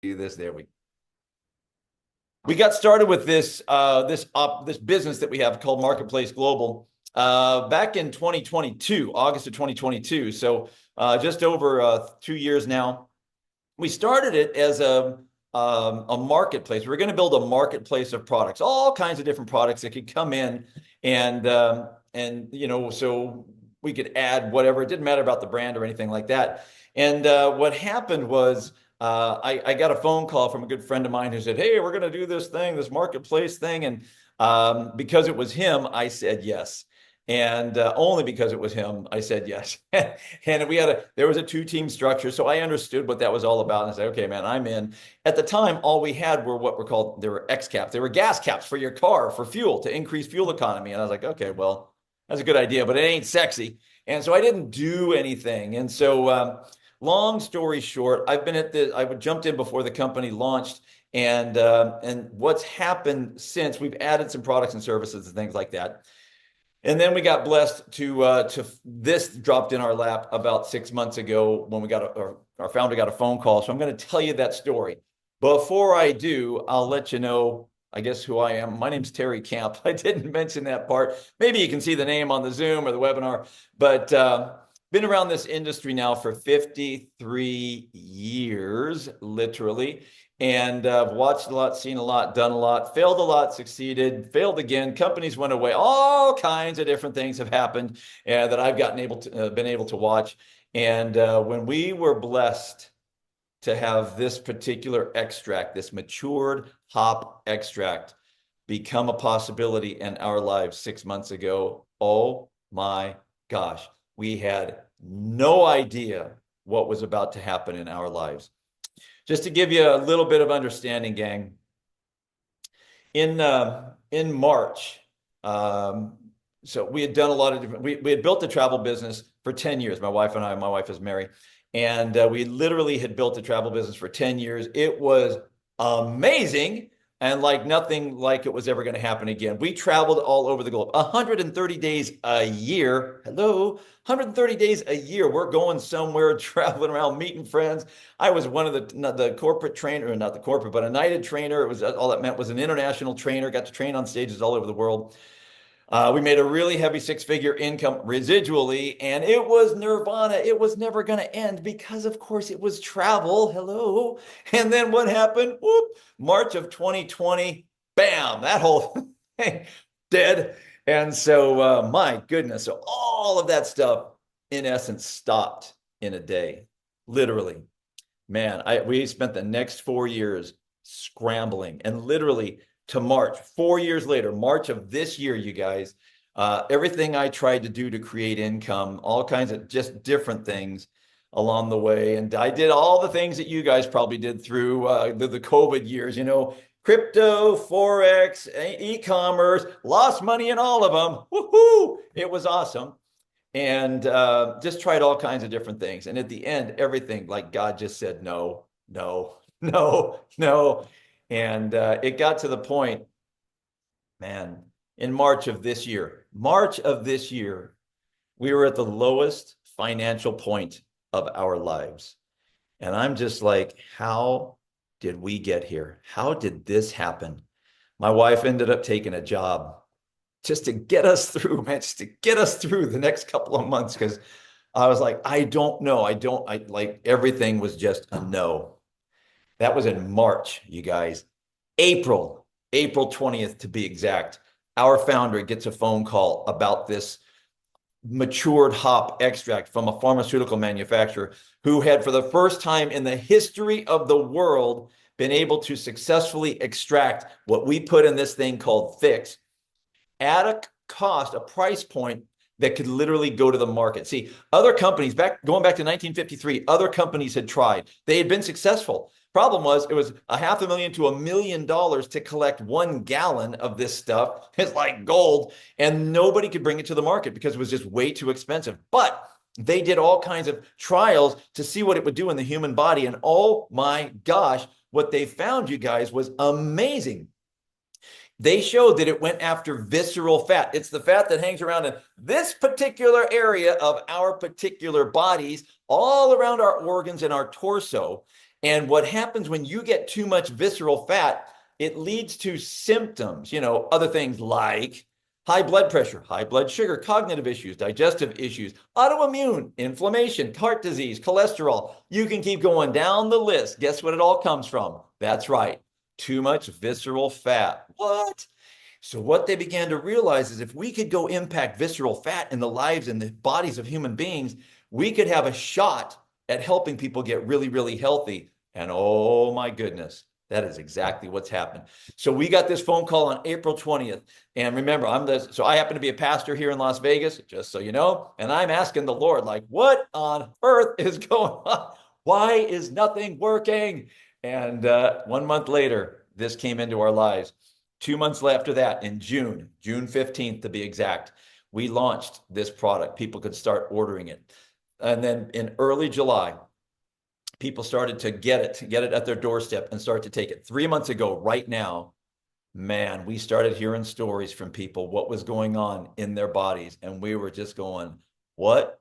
do this. There we got started with this business that we have called Marketplace Global back in 2022, August of 2022. So just over 2 years now. We started it as a marketplace. We're going to build a marketplace of products, all kinds of different products that could come in, and so we could add whatever. It didn't matter about the brand or anything like that. And what happened was I got a phone call from a good friend of mine who said, "Hey, we're going to do this thing, this marketplace thing." And because it was him, I said yes. And only because it was him, I said yes. And there was a two-team structure, so I understood what that was all about. And I said, okay, man, I'm in. At the time, all we had were what were called, they were X caps. They were gas caps for your car, for fuel, to increase fuel economy. And I was like, okay, well, that's a good idea, but it ain't sexy. And so I didn't do anything. And so long story short, I jumped in before the company launched. And what's happened since, we've added some products and services and things like that. And then we got blessed to this dropped in our lap about 6 months ago when our founder got a phone call. So I'm going to tell you that story. Before I do, I'll let you know, I guess, who I am. My name's Terry Camp. I didn't mention that part. Maybe you can see the name on the Zoom or the webinar, but been around this industry now for 53 years, literally. And I've watched a lot, seen a lot, done a lot, failed a lot, succeeded, failed again. Companies went away. All kinds of different things have happened that I've been able to watch. And when we were blessed to have this particular extract, this matured hop extract, become a possibility in our lives 6 months ago, oh my gosh, we had no idea what was about to happen in our lives. Just to give you a little bit of understanding, gang, in March, so we had done a lot of different, we had built a travel business for 10 years. My wife is Mary, and we literally had built a travel business for 10 years. It was amazing, and like nothing like it was ever going to happen again. We traveled all over the globe, 130 days a year. Hello, 130 days a year. We're going somewhere, traveling around, meeting friends. I was one of the corporate trainer, not the corporate, but a knighted trainer. It was all that meant was an international trainer. Got to train on stages all over the world. We made a really heavy six-figure income residually, and it was nirvana. It was never going to end because, of course, it was travel. Hello. And then what happened? Whoop, March of 2020, bam, that whole thing dead. And so, my goodness, so all of that stuff, in essence, stopped in a day, literally. Man, we spent the next 4 years scrambling, and literally to March, 4 years later, March of this year, you guys, everything I tried to do to create income, all kinds of just different things along the way. And I did all the things that you guys probably did through the COVID years, crypto, Forex, e-commerce, lost money in all of them. Woohoo! It was awesome. And just tried all kinds of different things. And at the end, everything, like God just said, no, no, no, no. And it got to the point, man, in March of this year, we were at the lowest financial point of our lives. And I'm just like, how did we get here? How did this happen? My wife ended up taking a job just to get us through, man, just to get us through the next couple of months. Because I was like, I don't know. Like everything was just a no. That was in March, you guys. April 20th to be exact, our founder gets a phone call about this matured hop extract from a pharmaceutical manufacturer who had, for the first time in the history of the world, been able to successfully extract what we put in this thing called Fix at a cost, a price point that could literally go to the market. See, other companies, going back to 1953, other companies had tried. They had been successful. Problem was, it was $500,000 to $1 million to collect 1 gallon of this stuff. It's like gold, and nobody could bring it to the market because it was just way too expensive. But they did all kinds of trials to see what it would do in the human body. And oh my gosh, what they found, you guys, was amazing. They showed that it went after visceral fat. It's the fat that hangs around in this particular area of our particular bodies, all around our organs and our torso. And what happens when you get too much visceral fat, it leads to symptoms, other things like high blood pressure, high blood sugar, cognitive issues, digestive issues, autoimmune, inflammation, heart disease, cholesterol. You can keep going down the list. Guess what it all comes from? That's right. Too much visceral fat. What? So what they began to realize is if we could go impact visceral fat in the lives and the bodies of human beings, we could have a shot at helping people get really, really healthy. And oh my goodness, that is exactly what's happened. So we got this phone call on April 20th. And remember, so I happen to be a pastor here in Las Vegas, just so you know, and I'm asking the Lord, like, what on earth is going on? Why is nothing working? And 1 month later, this came into our lives. 2 months after that, in June 15th to be exact, we launched this product. People could start ordering it. And then in early July, people started to get it at their doorstep and start to take it. 3 months ago, right now, man, we started hearing stories from people, what was going on in their bodies. And we were just going, what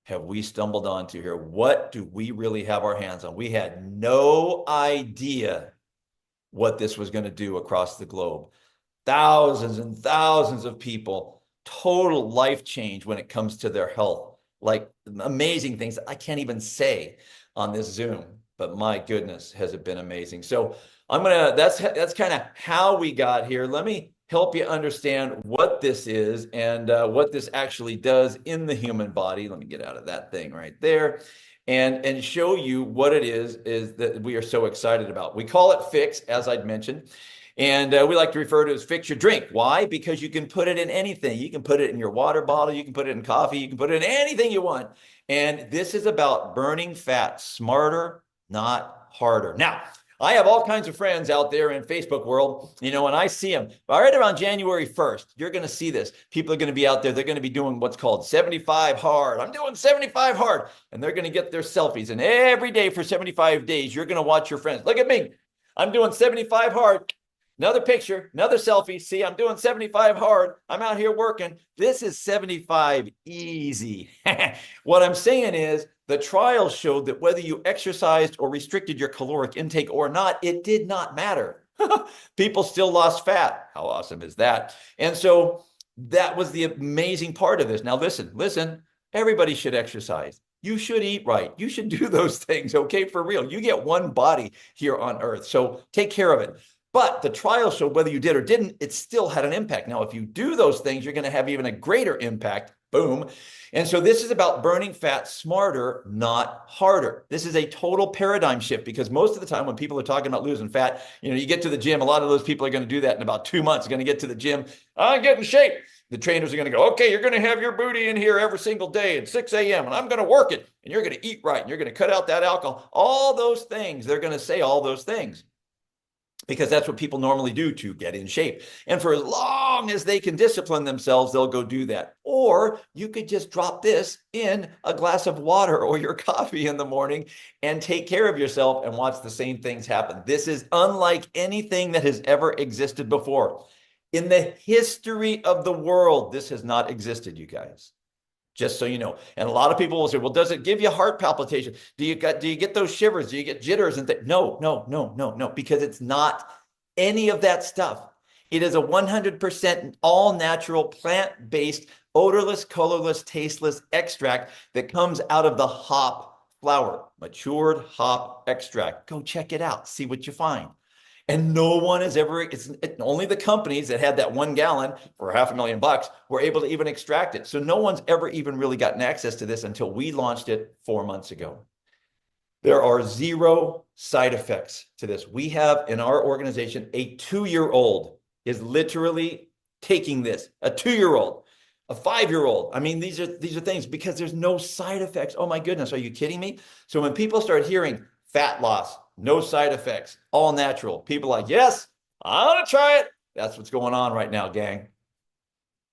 have we stumbled onto here? What do we really have our hands on? We had no idea what this was going to do across the globe. Thousands and thousands of people, total life change when it comes to their health. Like amazing things that I can't even say on this Zoom, but my goodness, has it been amazing. So that's kind of how we got here. Let me help you understand what this is and what this actually does in the human body. Let me get out of that thing right there and show you what it is that we are so excited about. We call it Fix, as I'd mentioned. And we like to refer to it as Fix Your Drink. Why? Because you can put it in anything. You can put it in your water bottle. You can put it in coffee. You can put it in anything you want. And this is about burning fat smarter, not harder. Now, I have all kinds of friends out there in Facebook world, and I see them. Right around January 1st, you're going to see this. People are going to be out there. They're going to be doing what's called 75 hard. I'm doing 75 hard. And they're going to get their selfies. And every day for 75 days, you're going to watch your friends. Look at me. I'm doing 75 hard. Another picture, another selfie. See, I'm doing 75 hard. I'm out here working. This is 75 easy. What I'm saying is the trials showed that whether you exercised or restricted your caloric intake or not, it did not matter. People still lost fat. How awesome is that? And so that was the amazing part of this. Now, listen, everybody should exercise. You should eat right. You should do those things, okay? For real. You get one body here on earth. So take care of it. But the trial showed whether you did or didn't, it still had an impact. Now, if you do those things, you're going to have even a greater impact. Boom. And so this is about burning fat smarter, not harder. This is a total paradigm shift because most of the time when people are talking about losing fat, you get to the gym, a lot of those people are going to do that in about 2 months. They're going to get to the gym. I get in shape. The trainers are going to go, okay, you're going to have your booty in here every single day at 6 a.m. and I'm going to work it. And you're going to eat right. And you're going to cut out that alcohol. All those things, they're going to say all those things, because that's what people normally do to get in shape. And for as long as they can discipline themselves, they'll go do that. Or you could just drop this in a glass of water or your coffee in the morning and take care of yourself and watch the same things happen. This is unlike anything that has ever existed before. In the history of the world, this has not existed, you guys. Just so you know. And a lot of people will say, well, does it give you heart palpitation? Do you get those shivers? Do you get jitters and things? No, because it's not any of that stuff. It is a 100% all natural, plant-based, odorless, colorless, tasteless extract that comes out of the hop flower, matured hop extract. Go check it out. See what you find. And no one has ever, only the companies that had that 1 gallon for $500,000 were able to even extract it. So no one's ever even really gotten access to this until we launched it 4 months ago. There are 0 side effects to this. We have in our organization, a 2-year-old is literally taking this, a 2-year-old, a 5-year-old. I mean, these are things because there's no side effects. Oh my goodness, are you kidding me? So when people start hearing fat loss, no side effects, all natural, people are like, yes, I want to try it. That's what's going on right now, gang.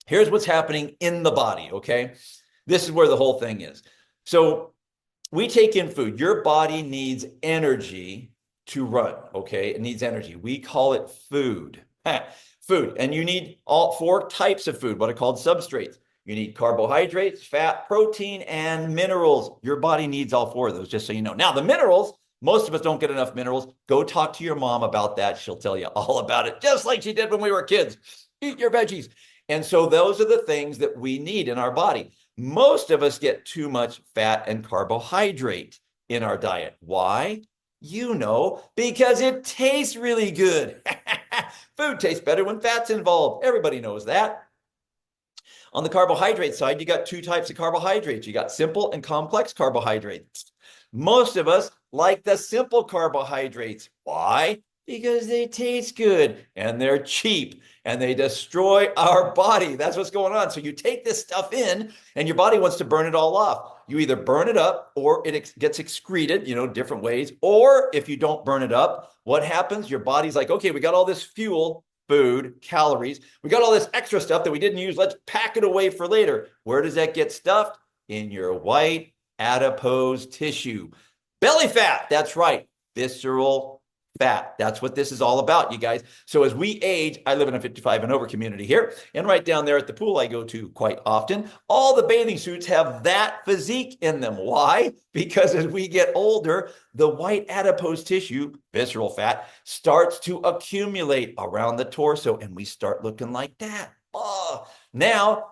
Here's what's happening in the body, okay? This is where the whole thing is. So we take in food. Your body needs energy to run, okay? It needs energy. We call it food. Food. And you need all 4 types of food, what are called substrates. You need carbohydrates, fat, protein, and minerals. Your body needs all 4 of those, just so you know. Now, the minerals Most of us don't get enough minerals. Go talk to your mom about that. She'll tell you all about it, just like she did when we were kids. Eat your veggies. And so those are the things that we need in our body. Most of us get too much fat and carbohydrate in our diet. Why? You know, because it tastes really good. Food tastes better when fat's involved. Everybody knows that. On the carbohydrate side, you got two types of carbohydrates. You got simple and complex carbohydrates. Most of us like the simple carbohydrates. Why? Because they taste good and they're cheap and they destroy our body. That's what's going on. So you take this stuff in and your body wants to burn it all off. You either burn it up or it gets excreted, different ways. Or if you don't burn it up, what happens? Your body's like, okay, we got all this fuel, food, calories. We got all this extra stuff that we didn't use. Let's pack it away for later. Where does that get stuffed? In your white adipose tissue. Belly fat, that's right. Visceral fat. That's what this is all about, you guys. So as we age, I live in a 55 and over community here, and right down there at the pool I go to quite often, all the bathing suits have that physique in them. Why? Because as we get older, the white adipose tissue, visceral fat, starts to accumulate around the torso, and we start looking like that. Oh, now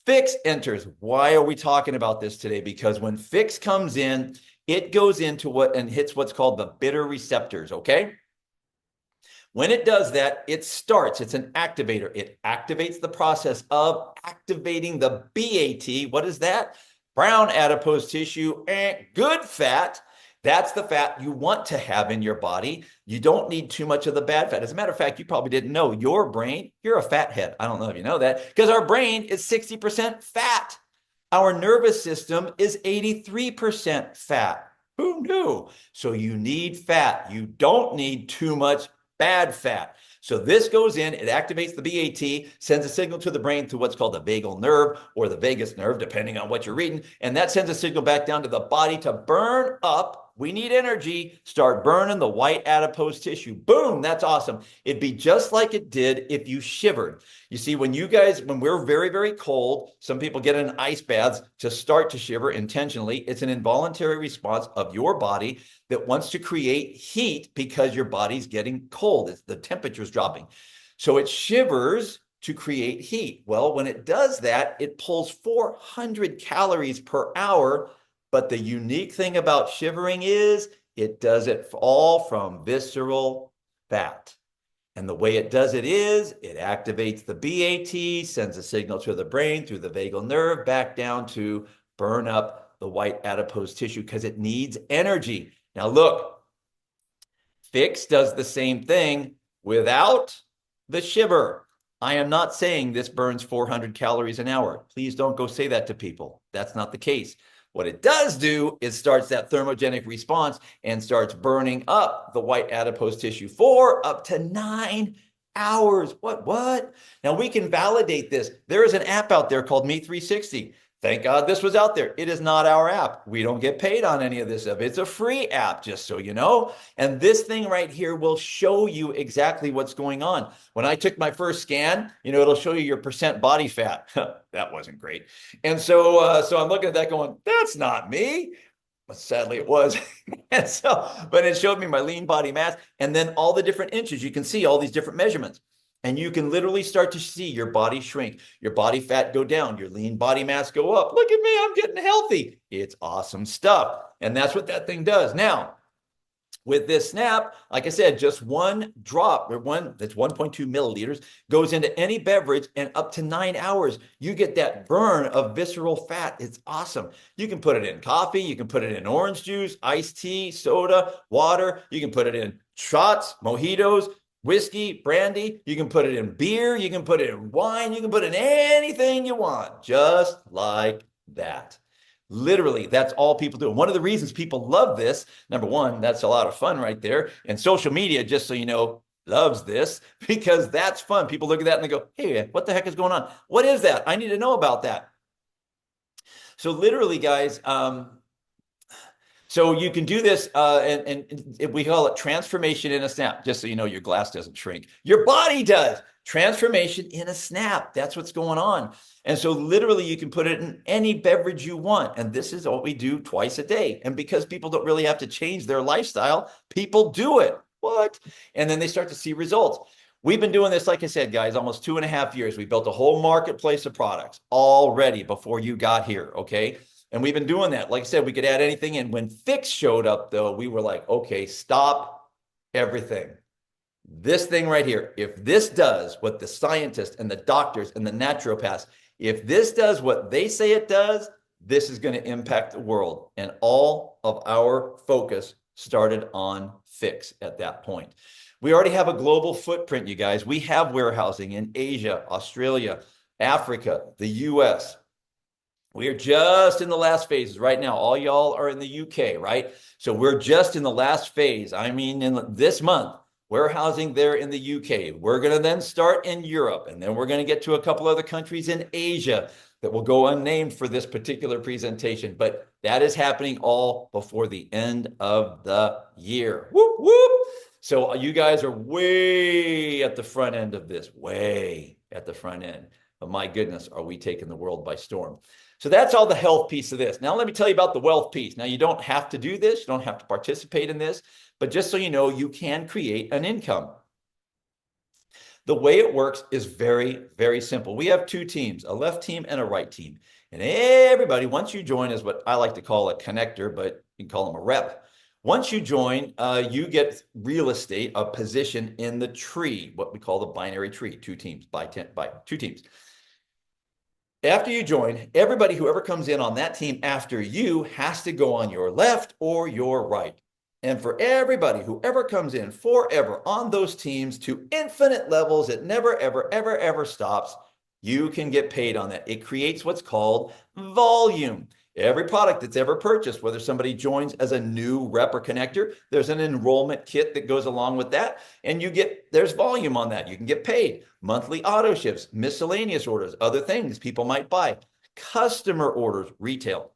Fix enters. Why are we talking about this today? Because when Fix comes in, it goes into and hits what's called the bitter receptors, okay? When it does that, it's an activator. It activates the process of activating the BAT. What is that? Brown adipose tissue, good fat. That's the fat you want to have in your body. You don't need too much of the bad fat. As a matter of fact, you probably didn't know your brain, you're a fat head. I don't know if you know that, because our brain is 60% fat. Our nervous system is 83% fat. Who knew? So you need fat. You don't need too much bad fat. So this goes in, it activates the BAT, sends a signal to the brain through what's called the vagal nerve or the vagus nerve, depending on what you're reading. And that sends a signal back down to the body to burn up. We need energy. Start burning the white adipose tissue. Boom, that's awesome. It'd be just like it did if you shivered. You see, when we're very, very cold, some people get in ice baths to start to shiver intentionally. It's an involuntary response of your body that wants to create heat because your body's getting cold. The temperature's dropping. So it shivers to create heat. Well, when it does that, it pulls 400 calories per hour. But the unique thing about shivering is it does it all from visceral fat. And the way it does it is it activates the BAT, sends a signal to the brain through the vagal nerve back down to burn up the white adipose tissue because it needs energy. Now look, Fix does the same thing without the shiver. I am not saying this burns 400 calories an hour. Please don't go say that to people. That's not the case. What it does do is starts that thermogenic response and starts burning up the white adipose tissue for up to 9 hours. What? Now we can validate this. There is an app out there called Me360. Thank God this was out there. It is not our app. We don't get paid on any of this stuff. It's a free app, just so you know. And this thing right here will show you exactly what's going on. When I took my first scan, it'll show you your percent body fat. That wasn't great. And so I'm looking at that going, that's not me. But sadly it was. But it showed me my lean body mass and then all the different inches. You can see all these different measurements. And you can literally start to see your body shrink, your body fat go down, your lean body mass go up. Look at me, I'm getting healthy. It's awesome stuff. And that's what that thing does. Now, with this snap, like I said, just one drop, that's 1.2 milliliters, goes into any beverage, and up to 9 hours, you get that burn of visceral fat. It's awesome. You can put it in coffee, you can put it in orange juice, iced tea, soda, water. You can put it in shots, mojitos, whiskey, brandy. You can put it in beer. You can put it in wine. You can put it in anything you want, just like that. Literally, that's all people do. And one of the reasons people love this, number one, that's a lot of fun right there. And social media, just so you know, loves this because that's fun. People look at that and they go, hey, what the heck is going on? What is that? I need to know about that. So literally, guys, so you can do this, and we call it transformation in a snap, just so you know your glass doesn't shrink. Your body does. Transformation in a snap. That's what's going on. And so literally you can put it in any beverage you want. And this is what we do twice a day. And because people don't really have to change their lifestyle, people do it. What? And then they start to see results. We've been doing this, like I said, guys, almost 2.5 years. We built a whole marketplace of products already before you got here, okay? And we've been doing that. Like I said, we could add anything in. When Fix showed up, though, we were like, okay, stop everything. This thing right here, if this does what the scientists and the doctors and the naturopaths, if this does what they say it does, this is going to impact the world. And all of our focus started on Fix at that point. We already have a global footprint, you guys. We have warehousing in Asia, Australia, Africa, the US. We are just in the last phases right now. All y'all are in the UK, right? So we're just in the last phase. I mean, in this month, warehousing there in the UK. We're going to then start in Europe, and then we're going to get to a couple other countries in Asia that will go unnamed for this particular presentation. But that is happening all before the end of the year. Whoop, whoop. So you guys are way at the front end of this, way at the front end. But my goodness, are we taking the world by storm? So that's all the health piece of this. Now, let me tell you about the wealth piece. Now, you don't have to do this. You don't have to participate in this. But just so you know, you can create an income. The way it works is very, very simple. We have two teams, a left team and a right team. And everybody, once you join, is what I like to call a connector, but you can call them a rep. Once you join, you get real estate, a position in the tree, what we call the binary tree, two teams by two teams. After you join, everybody, whoever comes in on that team after you, has to go on your left or your right. And for everybody, whoever comes in forever on those teams to infinite levels, it never, ever, ever, ever stops, you can get paid on that. It creates what's called volume. Every product that's ever purchased, whether somebody joins as a new rep or connector, there's an enrollment kit that goes along with that. And there's volume on that. You can get paid. Monthly auto shifts, miscellaneous orders, other things people might buy, customer orders, retail,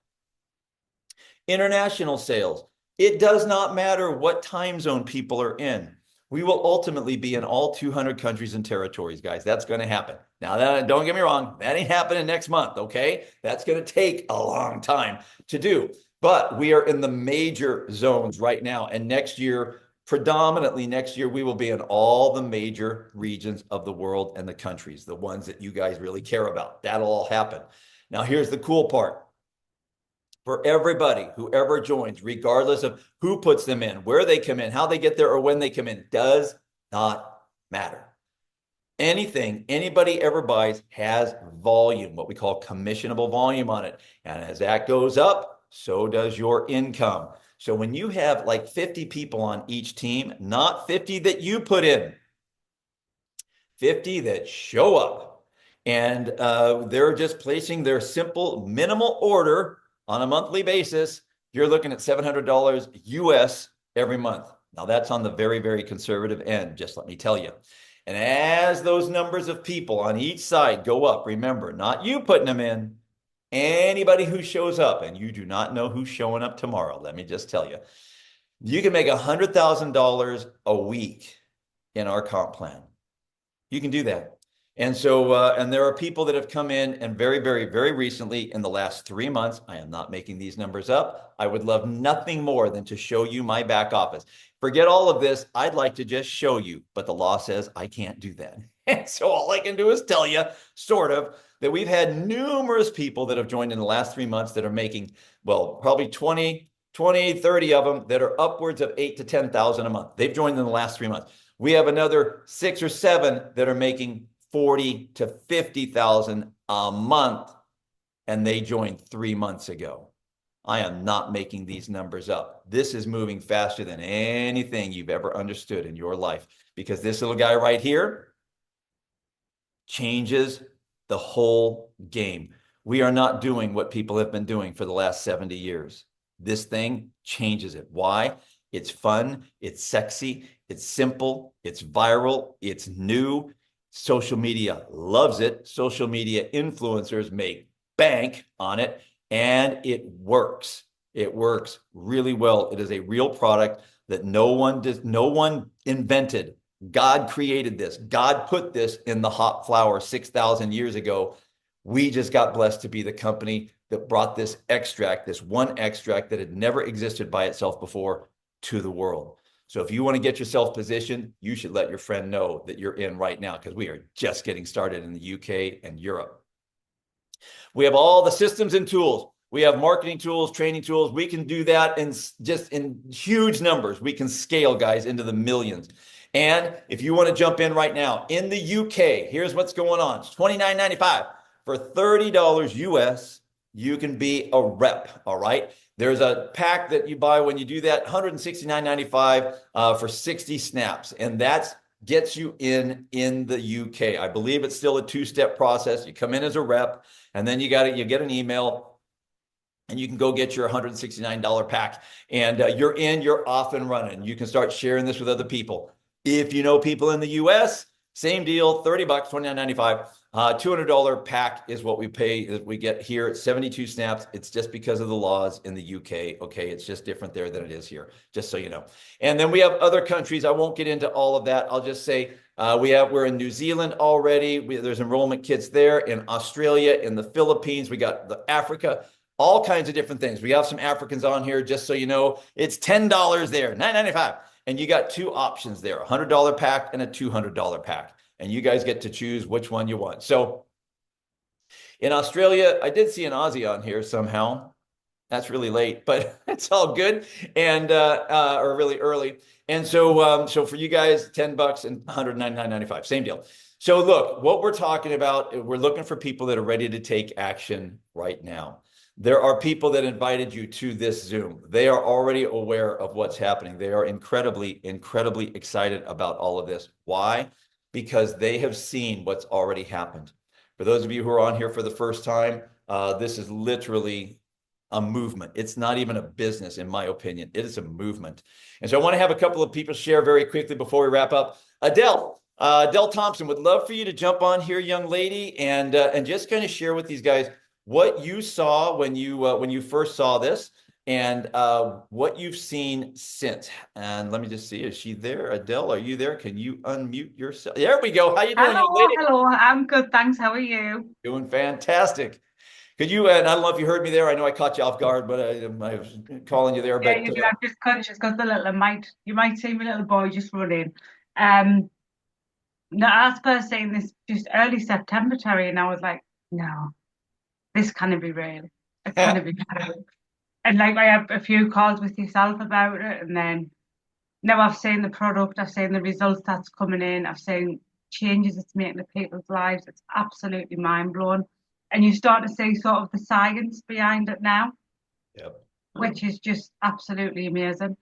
international sales. It does not matter what time zone people are in. We will ultimately be in all 200 countries and territories, guys. That's going to happen. Now, don't get me wrong. That ain't happening next month, okay? That's going to take a long time to do. But we are in the major zones right now. And next year, predominantly next year, we will be in all the major regions of the world and the countries, the ones that you guys really care about. That'll all happen. Now, here's the cool part. For everybody, whoever joins, regardless of who puts them in, where they come in, how they get there, or when they come in, does not matter. Anything anybody ever buys has volume, what we call commissionable volume on it. And as that goes up, so does your income. So when you have like 50 people on each team, not 50 that you put in, 50 that show up, and they're just placing their simple minimal order on a monthly basis, you're looking at $700 US every month. Now that's on the very, very conservative end, just let me tell you. And as those numbers of people on each side go up, remember, not you putting them in, anybody who shows up, and you do not know who's showing up tomorrow, let me just tell you. You can make $100,000 a week in our comp plan. You can do that. And so, and there are people that have come in and very, very, very recently in the last 3 months, I am not making these numbers up. I would love nothing more than to show you my back office. Forget all of this. I'd like to just show you, but the law says I can't do that. And so all I can do is tell you, sort of, that we've had numerous people that have joined in the last 3 months that are making, well, probably 20, 30 of them that are upwards of 8,000 to 10,000 a month. They've joined in the last 3 months. We have another 6 or 7 that are making 40 to 50,000 a month, and they joined 3 months ago. I am not making these numbers up. This is moving faster than anything you've ever understood in your life, because this little guy right here changes the whole game. We are not doing what people have been doing for the last 70 years. This thing changes it. Why? It's fun, it's sexy, it's simple, it's viral, it's new. Social media loves it. Social media influencers make bank on it, and it works. It works really well. It is a real product that no one invented God created this. God put this in the hop flower 6,000 years ago. We just got blessed to be the company that brought this extract, this one extract that had never existed by itself before, to the world. So if you want to get yourself positioned, you should let your friend know that you're in right now, because we are just getting started in the UK and Europe. We have all the systems and tools. We have marketing tools, training tools. We can do that in just in huge numbers. We can scale, guys, into the millions. And if you want to jump in right now, in the UK, here's what's going on. It's $29.95. For $30 US, you can be a rep, all right? There's a pack that you buy when you do that, $169.95 for 60 snaps. And that's gets you in the UK. I believe it's still a two-step process. You come in as a rep, and then you get an email, and you can go get your $169 pack, and you're off and running. You can start sharing this with other people. If you know people in the US, same deal, 30 bucks, $29.95. $200 pack is what we pay. We get here at 72 snaps. It's just because of the laws in the UK. Okay, it's just different there than it is here, just so you know. And then we have other countries. I won't get into all of that. I'll just say we're in New Zealand already. There's enrollment kits there, in Australia, in the Philippines. We got the Africa, all kinds of different things. We have some Africans on here, just so you know. It's $10 there, $9.95. And you got two options there, a $100 pack and a $200 pack. And you guys get to choose which one you want. So in Australia, I did see an Aussie on here somehow. That's really late, but it's all good, and or really early. And so for you guys, 10 bucks and $199.95, same deal. So look, what we're talking about, we're looking for people that are ready to take action right now. There are people that invited you to this Zoom. They are already aware of what's happening. They are incredibly, incredibly excited about all of this. Why? Because they have seen what's already happened. For those of you who are on here for the first time, this is literally a movement. It's not even a business, in my opinion. It is a movement. And so I want to have a couple of people share very quickly before we wrap up. Adele Thompson, would love for you to jump on here, young lady, and just kind of share with these guys what you saw when you first saw this, and what you've seen since. And let me just see, is she there? Adele, are you there? Can you unmute yourself? There we go. How you doing, young Hello, lady? hello. I'm good, thanks. How are you? Doing fantastic. Could you, and I don't know if you heard me there. I know I caught you off guard, but I was calling you there. Yeah, But you do. I'm just conscious because the little might you might see my little boy just run in. Um, no, I was first saying this just early September, Terry, and I was like, no, this can't be real. It can't be real. And like I have a few calls with yourself about it, and then now I've seen the product, I've seen the results that's coming in, I've seen changes it's making to people's lives. It's absolutely mind blowing. And you start to see sort of the science behind it now, yep. which is just absolutely amazing.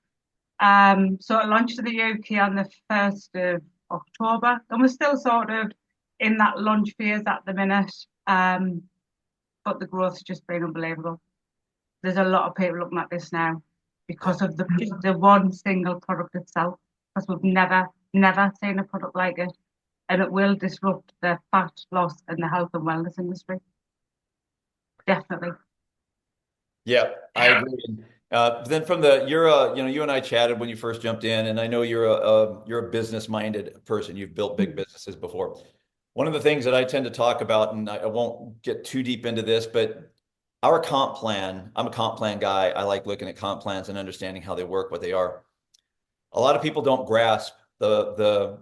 So it launched in the UK on the 1st of October, and we're still sort of in that launch phase at the minute. But the growth's just been unbelievable. There's a lot of people looking at this now Yeah. because of the one single product itself, because we've never seen a product like it, and it will disrupt the fat loss and the health and wellness industry. Definitely. Yeah, I agree. Then from you and I chatted when you first jumped in, and I know you're a business-minded person. You've built big businesses before. One of the things that I tend to talk about, and I won't get too deep into this, but our comp plan, I'm a comp plan guy. I like looking at comp plans and understanding how they work, what they are. A lot of people don't grasp the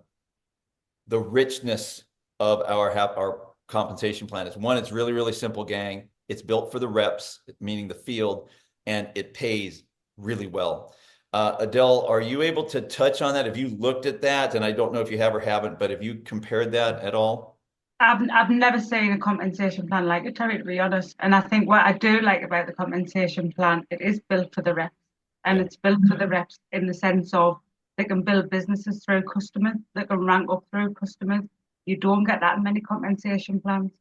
richness of our compensation plan. Is one, it's really, really simple, gang. It's built for the reps, meaning the field, and it pays really well. Adele, are you able to touch on that? Have you looked at that? And I don't know if you have or haven't, but have you compared that at all? I've never seen a compensation plan like it, Terry, to be honest. And I think what I do like about the compensation plan, it is built for the reps. And Yeah. it's built for the reps in the sense of they can build businesses through customers, they can rank up through customers. You don't get that many compensation plans.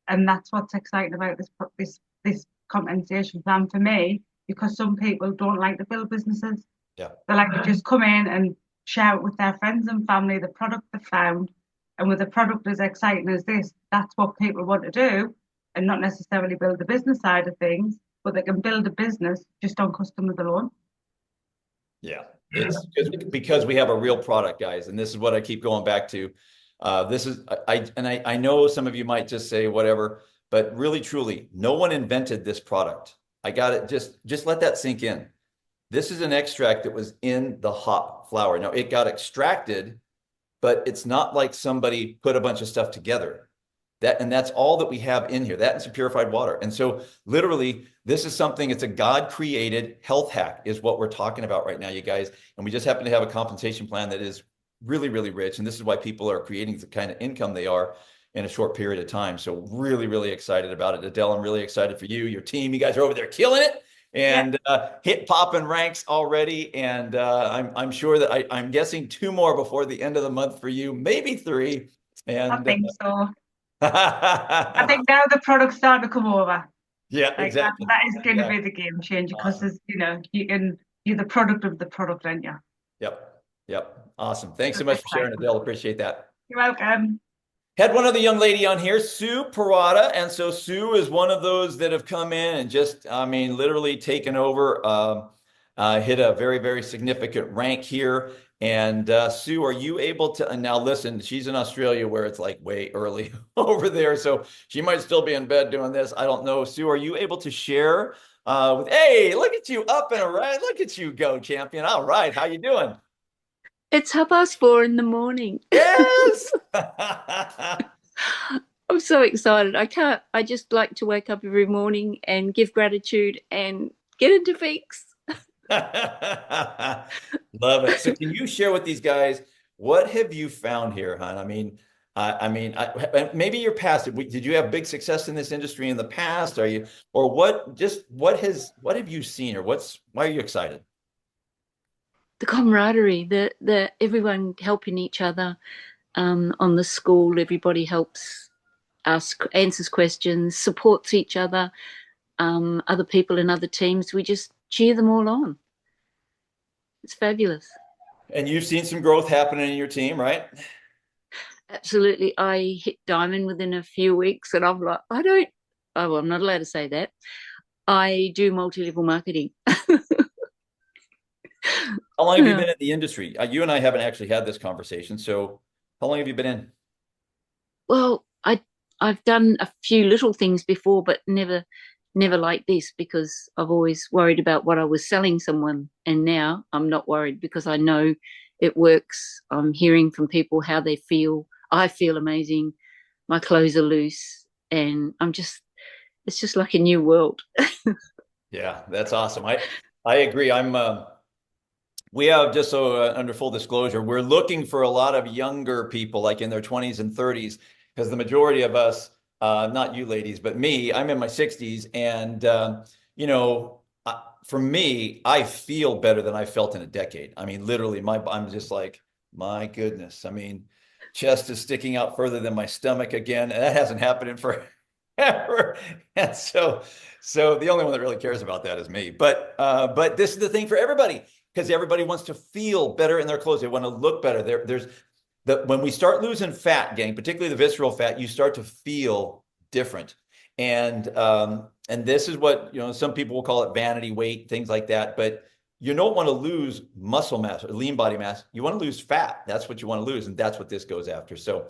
And that's what's exciting about this compensation plan for me, because some people don't like to build businesses. Yeah. They like to just come in and share with their friends and family the product they found. And with a product as exciting as this, that's what people want to do, and not necessarily build the business side of things, but they can build a business just on customers alone. Yeah. It's because we have a real product, guys, and this is what I keep going back to. This is I know some of you might just say whatever, but really truly, no one invented this product. I got it. Just let that sink in. This is an extract that was in the hop flower. Now it got extracted, but it's not like somebody put a bunch of stuff together. That's all that we have in here. That and some purified water. And so literally, this is something, it's a God-created health hack, is what we're talking about right now, you guys. And we just happen to have a compensation plan that is really, really rich. And this is why people are creating the kind of income they are in a short period of time. So really, really excited about it. Adele, I'm really excited for you, your team. You guys are over there killing it and hit popping ranks already. And I'm sure that I'm guessing 2 more before the end of the month for you, maybe 3. I And think so. I think now the products start to come over. yeah, Like exactly. that is going to be Exactly. the game changer because Awesome. there's, you're the product of the product, aren't you? Yep. Yep. Awesome. Thanks so That's much for sharing, exciting. Adele. Appreciate that. You're welcome. Had one other young lady on here, Sue Parada. And so Sue is one of those that have come in and just, I mean, literally taken over, hit a very, very significant rank here. And Sue, are you able to, and now listen, she's in Australia where it's like way early over there. So she might still be in bed doing this. I don't know. Sue, are you able to share hey, look at you up and around. Look at you go, champion. All right. How you doing? It's 4:30 in the morning. Yes. I'm so excited. I just like to wake up every morning and give gratitude and get into fix. Love it. So can you share with these guys, what have you found here, hon? Maybe your past, did you have big success in this industry in the past? Or what have you seen or why are you excited? The camaraderie, the everyone helping each other on the school. Everybody helps answers questions, supports each other. Other people in other teams, we just cheer them all on. It's fabulous. And you've seen some growth happening in your team, right? Absolutely. I hit diamond within a few weeks, and I'm like, well, I'm not allowed to say that. I do multi-level marketing. How long have you been in the industry? You and I haven't actually had this conversation. So how long have you been in? Well, I've done a few little things before, but never like this, because I've always worried about what I was selling someone, and now I'm not worried because I know it works. I'm hearing from people how they feel. I feel amazing. My clothes are loose, and it's just like a new world. Yeah, that's awesome. I agree. We have, just so under full disclosure, we're looking for a lot of younger people, like in their 20s and 30s, because the majority of us, not you ladies, but me, I'm in my 60s. And, for me, I feel better than I felt in a decade. I mean, literally, I'm just like, my goodness. I mean, chest is sticking out further than my stomach again. And that hasn't happened in forever. And so the only one that really cares about that is me. But this is the thing for everybody, because everybody wants to feel better in their clothes. They want to look better. When we start losing fat, gang, particularly the visceral fat, you start to feel different. And this is what, some people will call it vanity weight, things like that. But you don't want to lose muscle mass or lean body mass. You want to lose fat. That's what you want to lose. And that's what this goes after. So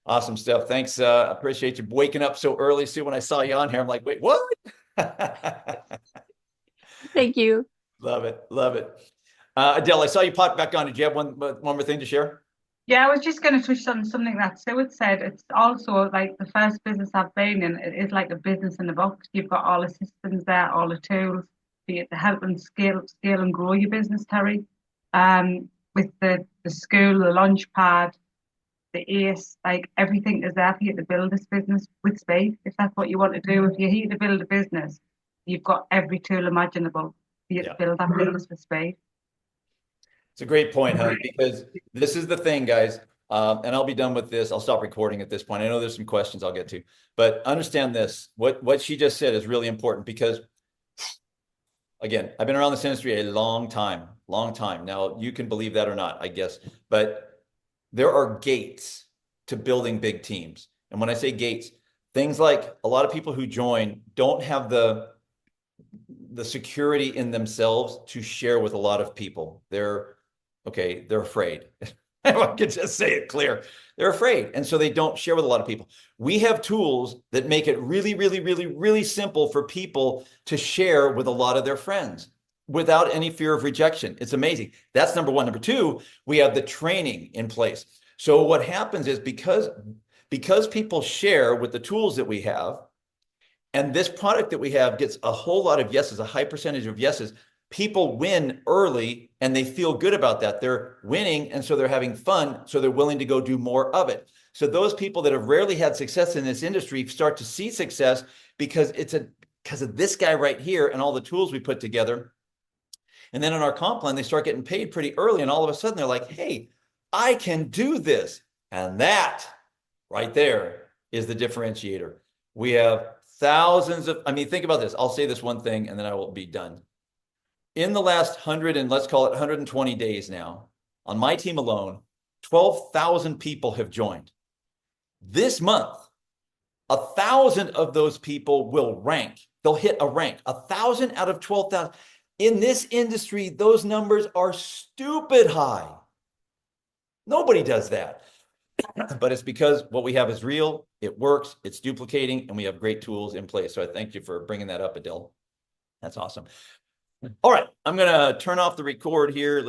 awesome stuff. Thanks. Appreciate you waking up so early. See, when I saw you on here, I'm like, wait, what? Thank you. Love it. Love it. Adele, I saw you pop back on. Did you have one more thing to share? Yeah, I was just going to touch on something that Sue had said. It's also like the first business I've been in. It is like a business in a box. You've got all the systems there, all the tools for you to help and scale and grow your business, Terry. With the school, the launch pad, the ACE, like everything is there for you to build this business with speed. If that's what you want to do, if you're here to build a business, you've got every tool imaginable for you to build that business with speed. It's a great point, honey, because this is the thing, guys. And I'll be done with this. I'll stop recording at this point. I know there's some questions I'll get to, but understand this. What she just said is really important because, again, I've been around this industry a long time, long time. Now, you can believe that or not, I guess, but there are gates to building big teams. And when I say gates, things like a lot of people who join don't have the security in themselves to share with a lot of people. They're Okay, they're afraid. I can just say it clear. They're afraid. And so they don't share with a lot of people. We have tools that make it really, really, really, really simple for people to share with a lot of their friends without any fear of rejection. It's amazing. That's number one. Number two, we have the training in place. So what happens is because people share with the tools that we have, and this product that we have gets a whole lot of yeses, a high percentage of yeses, people win early and they feel good about that. They're winning, and so they're having fun, so they're willing to go do more of it. So those people that have rarely had success in this industry start to see success because because of this guy right here and all the tools we put together. And then in our comp plan, they start getting paid pretty early, and all of a sudden they're like, hey, I can do this. And that right there is the differentiator. We have thousands of, I mean, think about this. I'll say this one thing and then I will be done. In the last 100 and let's call it 120 days now, on my team alone, 12,000 people have joined. This month, 1,000 of those people will rank. They'll hit a rank. 1,000 out of 12,000. In this industry, those numbers are stupid high. Nobody does that. But it's because what we have is real, it works, it's duplicating, and we have great tools in place. So I thank you for bringing that up, Adele. That's awesome. All right, I'm going to turn off the record here.